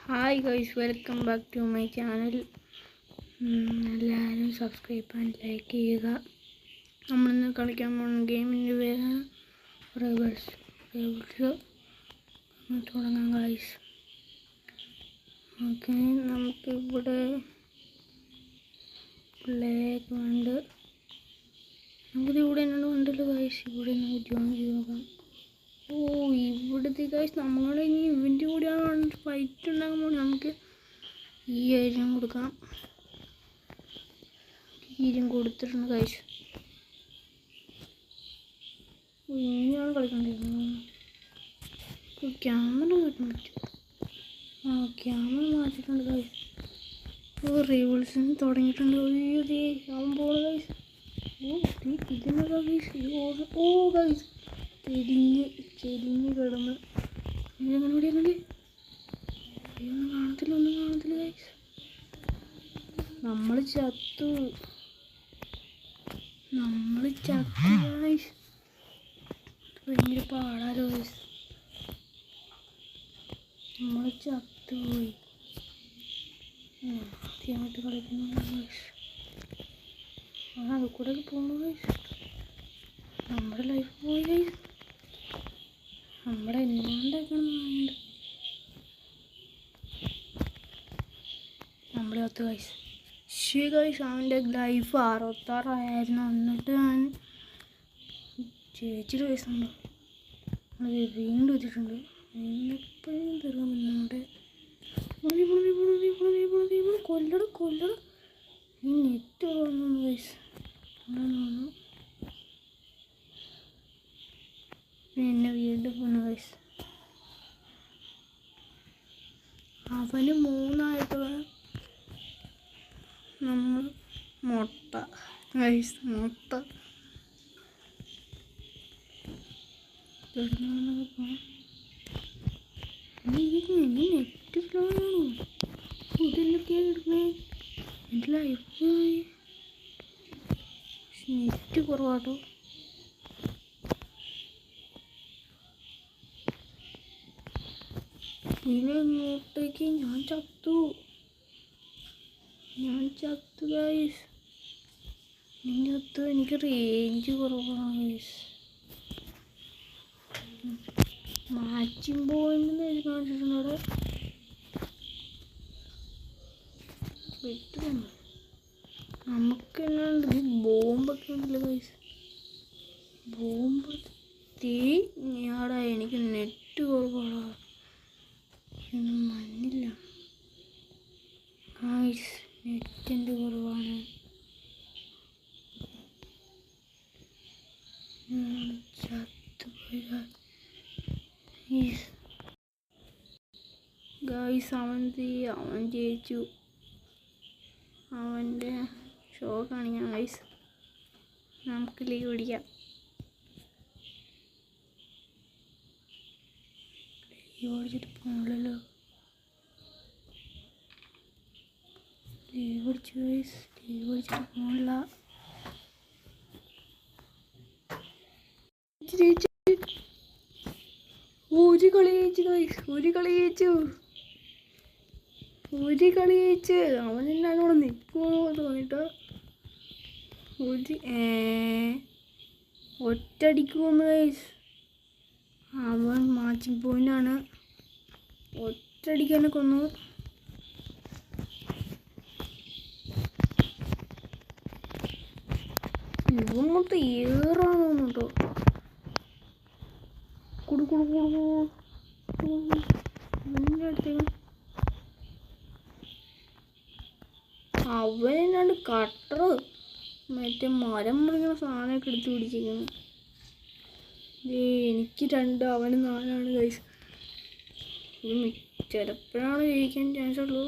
Hi guys, welcome back to my channel. എല്ലാവരും subscribe and like ചെയ്യുക. നമ്മളിന്ന് കളിക്കാൻ പോകുന്ന ഗെയിമിൻ്റെ പേരാണ് റൈവൽസ്. തുടങ്ങാം ഗൈസ്. ഓക്കെ, നമുക്കിവിടെ ബ്ലാക്ക് ഉണ്ട്. നമുക്കിവിടെ എന്നോട് ഉണ്ടല്ലോ ഗൈസ്. ഇവിടെ നമുക്ക് ജോയിൻ ചെയ്ത് നോക്കാം. ഓ, ഇവിടുത്തെ ഗൈസ് നമ്മളെ ഇനി ഇവൻ്റെ കൂടെയാണ് ഫൈറ്റ് ഉണ്ടാകുമ്പോൾ നമുക്ക് ഈ ആയിരം കൊടുക്കാം. ഈരും കൊടുത്തിട്ടുണ്ട് ഗൈസ്. ഇനിയാണ് കളിക്കേണ്ടിരുന്നത്. ക്യാമറ മാറ്റാൻ പറ്റും. ക്യാമറ മാറ്റിയിട്ടുണ്ട് ഗൈസ്. റീവൾസിന് തുടങ്ങിയിട്ടുണ്ട്. അവൻ പോണ ഗൈസ്. ഇതിനുള്ള ഗൈസ്. ഗൈസ് ചെരിഞ്ഞ് കിടന്ന് ഇതെങ്ങനെ ഒന്നും കാണത്തില്ല ഗൈസ്. നമ്മൾ ചത്തു ഗൈസ്. ഭയങ്കര പാടാലോ ഗൈസ്. നമ്മൾ ചത്തുപോയി. ആദ്യമായിട്ട് കളിക്കുന്നു ഗൈസ്. അത് കൂടെ പോകണു ഗൈസ്. നമ്മുടെ ലൈഫ് പോയി ഗൈസ്. നമ്മുടെ എന്നാണ്ടാക്കണം നമ്മുടെ ഒത്ത് ഗൈസ്. ഗൈസ്, അവൻ്റെ ലൈഫ് 66 എന്നിട്ട് ഞാൻ ചേച്ചിയുടെ വയസ്സുണ്ടോ അത് വീണ്ടും എത്തിയിട്ടുണ്ട്. എപ്പോഴും തീർക്കാൻ പറ്റുന്നുണ്ട്. കൊല്ലട ഈ നെറ്റ് വന്നു ഗൈസ്. എന്നെ വീണ്ടും പോണു ഗൈസ്. അവന് 3 നമ്മൾ മുട്ട ഗൈസ്. മുട്ട നെറ്റ് സ്ലോ ആണോ? ഇതെല്ലൊക്കെ എടുക്കണേ. എൻ്റെ ലൈഫ് നെറ്റ് കുറവാട്ടോ. പിന്നെ ഇങ്ങോട്ടേക്ക് ഞാൻ ചത്തു ഗൈസ്. എനിക്ക് റേഞ്ച് കുറവാണ് ഗൈസ്. മാച്ചിങ് പോയിന്റ് എഴുതി കാണിച്ചിട്ടുണ്ട് അവിടെ. നമുക്ക് എന്നാണ്ട് ബോംബൊക്കെ ഉണ്ടല്ലോ ഗൈസ്. ബോംബ് ഞാടാ. എനിക്ക് നെറ്റ് കുറവാടാ. മഞ്ഞില്ല ഗൈസ്. നെറ്റിൻ്റെ കുറവാണ്. ചത്തുപോയി ഗൈസ്. അവൻ ജയിച്ചു. അവൻ്റെ ഷോ കാണിക്കാം ഗൈസ്. നമുക്ക് ലീവ് പിടിക്കാം. ലീവ് പിടിച്ചിട്ട് പോകണല്ലോ. ലീവ് പിടിച്ചു ഗൈസ്. ലീവ് പിടിച്ചിട്ട് പോകണില്ല. ഒരു കളി ജയിച്ചു. അവൻ എന്നാണ് ഇവിടെ നിൽക്കുമോ തോന്നിട്ടോ. ഒറ്റടിക്ക് കൊന്നു ഗൈസ്. അവൻ മാച്ചിങ് പോയിന്റാണ്. ഒറ്റടിക്ക് തന്നെ കൊന്നു. ഇവൻ മൊത്തം ഏറാണ് കേട്ടോ. അവനാണ്ട് കട്ടർ മറ്റേ മരം മുറിക്കുന്ന സാധനമൊക്കെ എടുത്ത് പിടിച്ചിരിക്കുന്നു. എനിക്ക് 2, അവന് 4 ഗൈസ്. ഇത് ചിലപ്പോഴാണ് ജയിക്കാൻ ചാൻസ് ഉള്ളൂ.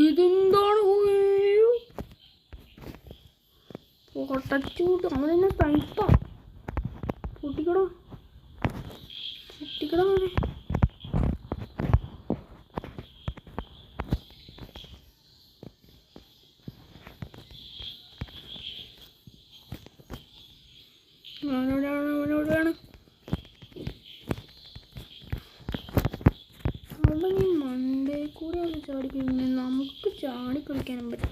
ഇതെന്താണ് പൊട്ടച്ചൂട്ട്. അവനെന്നെ സൈപ്പാ. പൊട്ടിക്കടോ അവനെ. അവനോടാണ് ചാടി കളിക്കാൻ നമുക്ക് ചാടി കളിക്കാനും പറ്റും.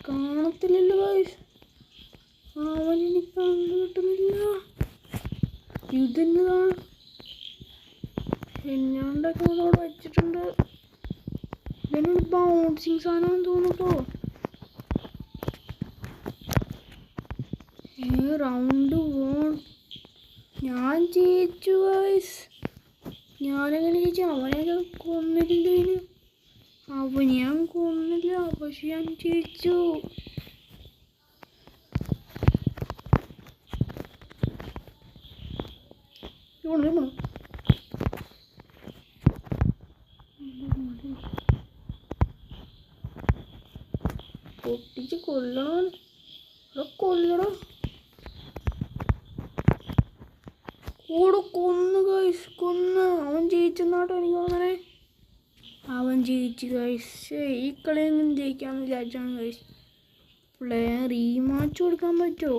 കാണത്തില്ലല്ലോ ഗൈസ്, അവനെനിക്ക് കണ്ടു കിട്ടുന്നില്ല. ഇതെന്നതാണ് എന്നാണ്ടൊക്കെ അവിടെ വെച്ചിട്ടുണ്ട്. ഇതെന്നോട് ബൗൺസിങ് സാധനമാണെന്ന് തോന്നുട്ടോ. റൗണ്ട് 1 ഞാൻ ജയിച്ചു ഗൈസ്. ഞാനെങ്ങനെ ജയിച്ചു? അവനെ കൊന്നിട്ടില്ല. അവനെ ഞാൻ കൊന്നില്ല, പക്ഷെ ഞാൻ ജയിച്ചു. പൊട്ടിച്ച് കൊല്ലണോ? കൊല്ലണോ? കൂടെ കൊന്നു ഗൈസ്, കൊന്ന്. അവൻ ജയിച്ചെന്നാട്ടോ എനിക്ക് തോന്നണേ. അവൻ ജയിച്ചു ഗൈസ്. ഈ കളിയൊന്നും ജയിക്കാമെന്ന് വിചാരിച്ചാണ് ഗൈസ്. റീമാച്ച് കൊടുക്കാൻ പറ്റുമോ?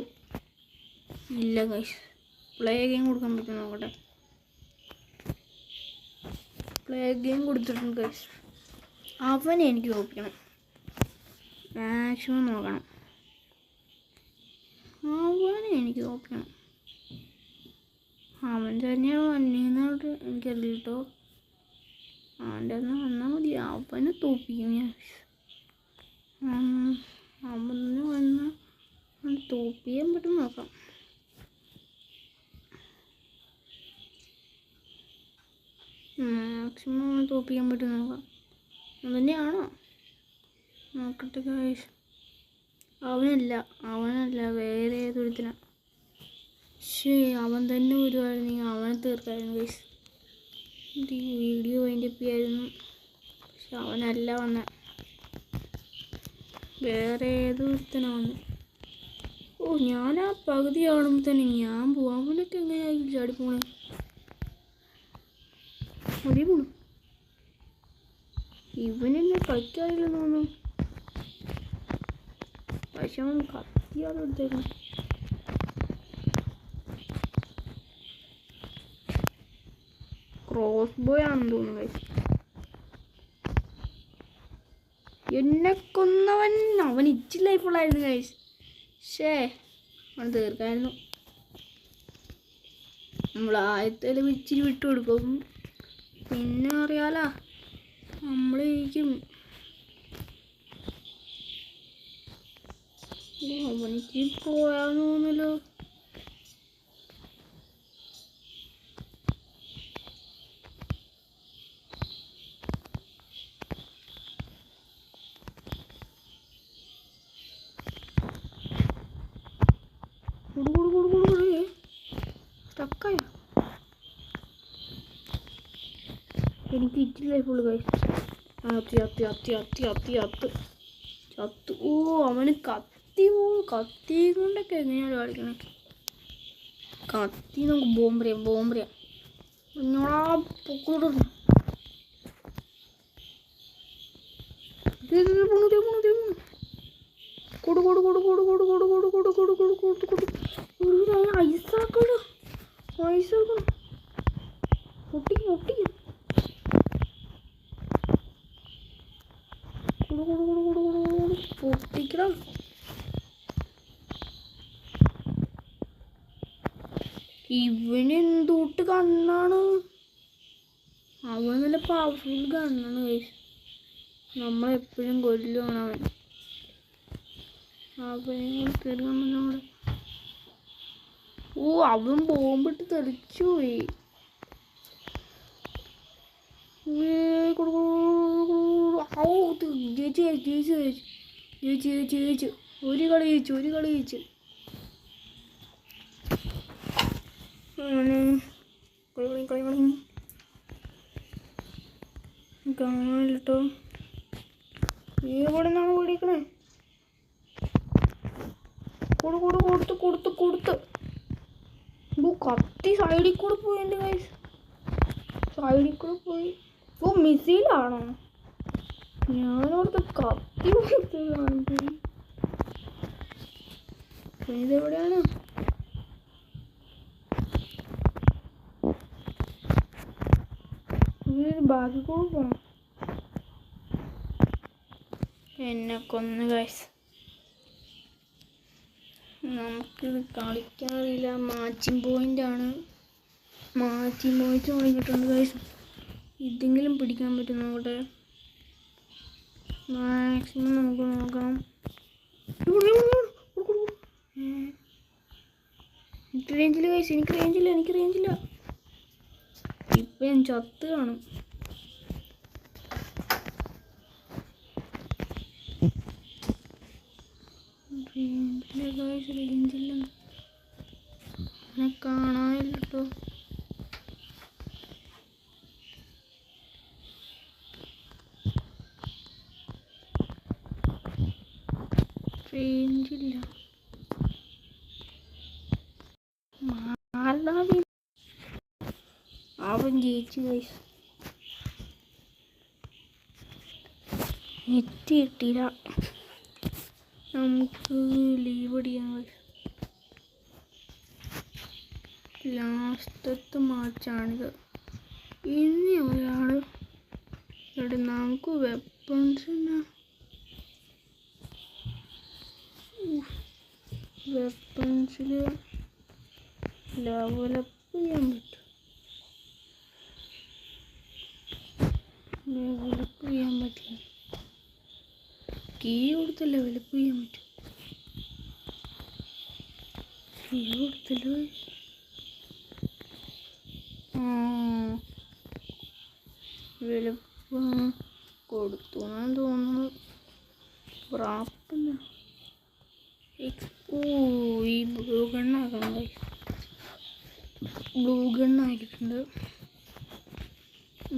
ഇല്ല ഗൈസ്, പ്ലേ ഗെയിം കൊടുക്കാൻ പറ്റുമോ നോക്കട്ടെ. പ്ലേ ഗെയിം കൊടുത്തിട്ടുണ്ട് ഗൈസ്. അവനെ എനിക്ക് തോപ്പിക്കണം, മാക്സിമം നോക്കണം. അവനെ എനിക്ക് തോപ്പിക്കണം. അവൻ തന്നെയാണ് വന്നേന്നോട്ട് എനിക്കറിയില്ല കേട്ടോ. അവൻ്റെ ഒന്ന് വന്നാൽ മതി, അവനെ തോപ്പിക്കും ഞാൻ. അവന് വന്നാൽ അവൻ തോപ്പിക്കാൻ പറ്റും നോക്കാം. മാക്സിമം അവനെ തോപ്പിക്കാൻ പറ്റും നോക്കാം. അവനെയാണോ നോക്കട്ടെ ഗൈസ്. അവനല്ല വേറെ ഏതൊരുത്തിനാ. അവൻ തന്നെ വരുമായിരുന്നെങ്കിൽ അവനെ തീർക്കായിരുന്നു ഗൈസ്. ഈ വീഡിയോ അതിൻ്റെ ഒപ്പിയായിരുന്നു. പക്ഷെ അവനല്ല വന്ന, വേറെ ഏതൊരുത്തനാ വന്നത്. ഞാൻ ആ പകുതി ആവുമ്പോൾ തന്നെ ഞാൻ പോവാം. അവനൊക്കെ എങ്ങനെയായിരിക്കും ചാടി പോണേ? മതി പോണു. ഇവനെന്നെ കളിക്കാറില്ലെന്ന് തോന്നുന്നു. പക്ഷെ അവൻ കത്തിയാണ് എടുത്തേക്കണം. ക്രോസ് ബോയ് ആണെന്ന് തോന്നുന്നു ഗൈസ്. എന്നെ കൊന്നവൻ, അവൻ ഇച്ചി ലൈഫുള്ളായിരുന്നു ഗൈസ്. അവൻ തീർക്കായിരുന്നു. നമ്മൾ ആദ്യത്തേലും ഇച്ചിരി വിട്ടു കൊടുക്കും, പിന്നെ അറിയാലോ നമ്മൾ ജയിക്കും. അവനിക്ക് പോയാന്ന് തോന്നുന്നല്ലോ. സ്റ്റക്കായ എനിക്ക് ഇച്ചിരി ലൈഫുള്ളൂ ഗൈസ്. ചത്തു. അവന് കത്തി കൊണ്ടൊക്കെ എങ്ങനെയാണ് കളിക്കണേ? കത്തി നമുക്ക് ബോംബറിയാം. എന്നോടാ പൊക്കോട് ഐസാക്കണം. പൊട്ടിക്കും. പൊട്ടിക്കണം. ഇവന് എന്തൂട്ട് കണ്ണാണ്. അവൻ നല്ല പവർഫുൾ കണ്ണാണ് ഗൈസ്. നമ്മളെപ്പോഴും കൊല്ലുവാണ് അവൻ. അവനെ തെറിയാൻ. അവൻ ബോംബിട്ട് തെറിച്ചു പോയി. ജയിച്ചു. ഒരു കളി ജയിച്ചു. കളി കാണാനില്ല കേട്ടോ. എവിടെ നിന്നാണ് ഓടിക്കണേ? കൊടുത്ത് കത്തി സൈഡിൽ കൂടെ പോയി. എൻ്റെ ഗൈസ് സൈഡിൽ കൂടെ പോയി. മിസൈലാണോ? ഞാനോടത്ത് കത്തി കൊടുത്തതാണ്. ഇതെവിടെയാണ്? ബാക്കി കൂടെ പോണം. എന്നെ കൊന്നു ഗൈസ്. നമുക്കിത് കളിക്കാറില്ല. മാച്ചിങ് പോയിൻ്റാണ്. മാച്ചിങ് പോയിന്റ് തുടങ്ങിയിട്ടുണ്ട് ഗൈസ്. ഇതെങ്കിലും പിടിക്കാൻ പറ്റും നോക്കട്ടെ. മാക്സിമം നമുക്ക് നോക്കാം. എനിക്ക് റേഞ്ചില്ല ഗൈസ്. എനിക്ക് റേഞ്ചില്ല. ഇപ്പം ഞാൻ ചത്ത് കാണും. റേഞ്ചില്ല. കാണാനില്ല കേട്ടോ. റേഞ്ചില്ല. അവൻ ജയിച്ചു ഗൈസ്. എത്തിയിട്ടില്ല. നമുക്ക് ലീവ് അടിയാൻ ഗൈസ്. ലാസ്റ്റത്തെ മാച്ചാണിത്. ഇനി ഒരാൾ ഇവിടെ നമുക്ക് വെപ്പൺസിൽ ലെവലപ്പ് ചെയ്യാൻ പറ്റും. ലെവലപ്പ് ചെയ്യാൻ പറ്റില്ല. കീ കൊടുത്ത് ലെവലപ്പ് ചെയ്യാൻ പറ്റും. കീ കൊടുത്തല്ലോ. വെളുപ്പ് കൊടുത്തു എന്നാണ് തോന്നുന്നു. റാപ്പല്ല. ഈ ബ്ലൂ ഗണ്ണാക്കണം. ബ്ലൂ ഗണ്ണാക്കിയിട്ടുണ്ട്.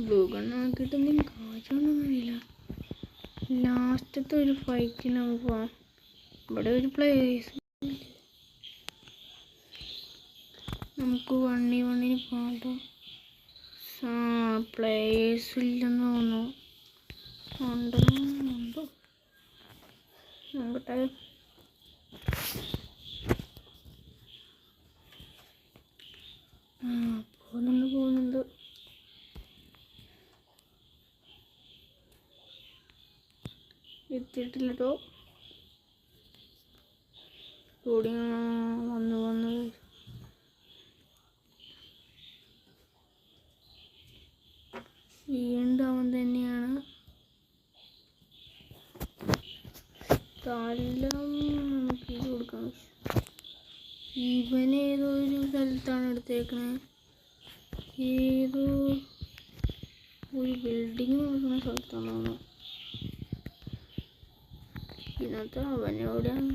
ബ്ലൂ ഗണ്ണാക്കിയിട്ട് എന്തെങ്കിലും കാഴ്ചയൊന്നുമില്ല. ലാസ്റ്റത്തെ ഒരു ഫൈറ്റിന് നമുക്ക് പോവാം. ഇവിടെ ഒരു പ്ലേസ് നമുക്ക് 1v1 പോകട്ടോ. പ്ലേയേഴ്സ് ഇല്ലെന്ന് തോന്നുന്നു. ഉണ്ടോ നോക്കട്ടെ. പോകുന്നുണ്ട്. എത്തിയിട്ടില്ല കേട്ടോ. വന്നു വീണ്ടും അവൻ തന്നെയാണ്. നമുക്ക് ഇത് കൊടുക്കാം. ഇവനേതോ ഒരു സ്ഥലത്താണ് എടുത്തേക്കണേ. ഏതോ ഒരു ബിൽഡിങ് കൊടുക്കുന്ന സ്ഥലത്താണ് തോന്നുന്നു. ഇതിനകത്ത് അവനോടാണ്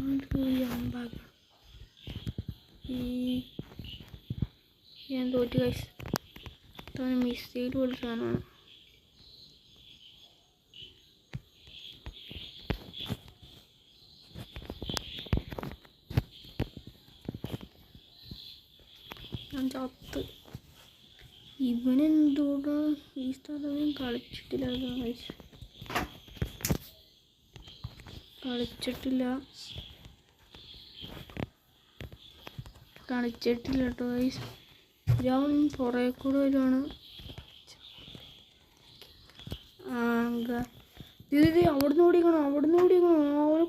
ഭാഗ്യം. ഞാൻ തോറ്റു ഗൈസ്. മിസ്റ്റേക്ക് വിളിച്ചാണ്. ഞാൻ ചത്ത്. ഇവനെന്തോടാ ഈ സ്ഥലം കളിച്ചിട്ടില്ല. കേട്ടോ ഗൈസ്. ഞാൻ പുറകെ കൂടെ വരുവാണ്. ഇത് അവിടുന്ന് ഓടിക്കണം. അവന്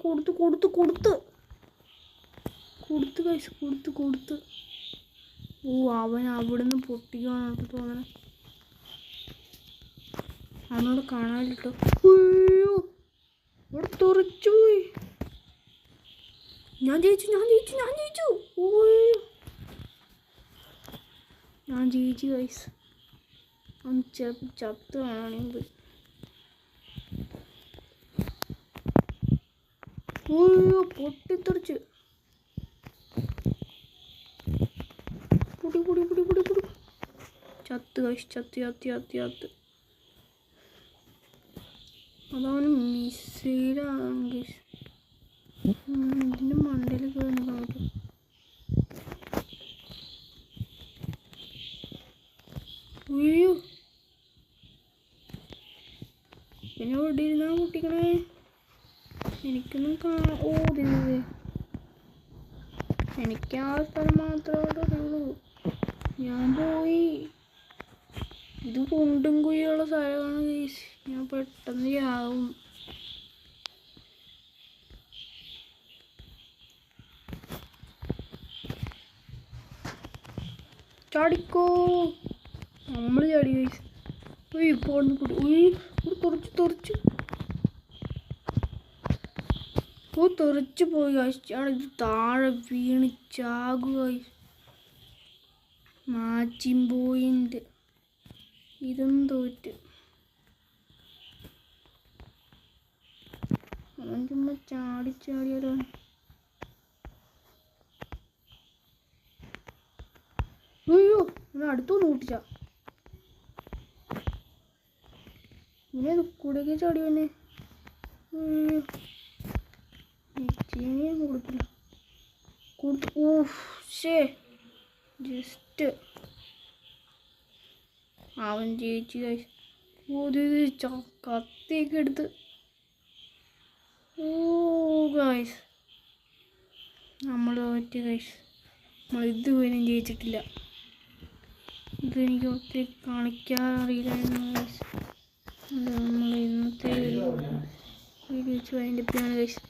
കൊടുത്ത് ഗൈസ്. അവൻ അവിടുന്ന് പൊട്ടിക്കാണ് തോന്നണേ. അവനോട് കാണാനിട്ടോ. ഇവിടെ തുറച്ചു പോയി. ഞാൻ ജയിച്ചു. ഞാൻ ജയിച്ചു ഗൈസ്. അവൻ ചിലപ്പോൾ ചത്ത് കാണാണെങ്കിൽ പൊട്ടിത്തെറിച്ച് ചത്ത് ഗൈസ്. ചത്ത്. അതവന് മിസൈലാണെങ്കിൽ ഇതിൻ്റെ മണ്ടയിൽ കയറി നമുക്ക് ഉയ്യോ പിന്നെ ഇവിടെ ഇരുന്നാ പൊട്ടിക്കണേ എനിക്കൊന്നും ഓ ഇതിന് എനിക്ക് ആ സ്ഥലം മാത്രമേ അറിയുള്ളൂ ഞാൻ പോയി ഇത് കുണ്ടും കുഴിയുള്ള സ്ഥലമാണ് ഗൈസ് ഞാൻ പെട്ടെന്ന് ചാവും ചാടിക്കോ നമ്മൾ ചാടി ഗൈസ് ഇപ്പോൾ തെറിച്ച് തെറിച്ച് പോയി ഗൈസ് ഇത് താഴെ വീണ് ചാകുക മാച്ചിങ് പോയിന്റ് ഇതും തോറ്റ് അവൻ ചുമ്മാ ചാടിയാലോ അയ്യോ ഞാൻ അടുത്തൊന്ന് കൂട്ടിച്ച ഇങ്ങനെ കൂടെയൊക്കെ ചാടി തന്നെ ഞാൻ കൊടുക്കില്ല ജസ്റ്റ് അവൻ ജയിച്ചു ഗൈസ് കത്തിയൊക്കെ എടുത്ത് ഗൈസ് നമ്മൾ തോറ്റ് ഗൈസ് നമ്മൾ ഇതുവരെയും ജയിച്ചിട്ടില്ല ഇതെനിക്ക് ഒത്തിരി കാണിക്കാൻ അറിയില്ലായിരുന്നു ഗൈസ് നമ്മൾ ഇന്നത്തെ വീഡിയോ വെച്ച് അതിൻ്റെ പ്ലാൻ ഗൈസ്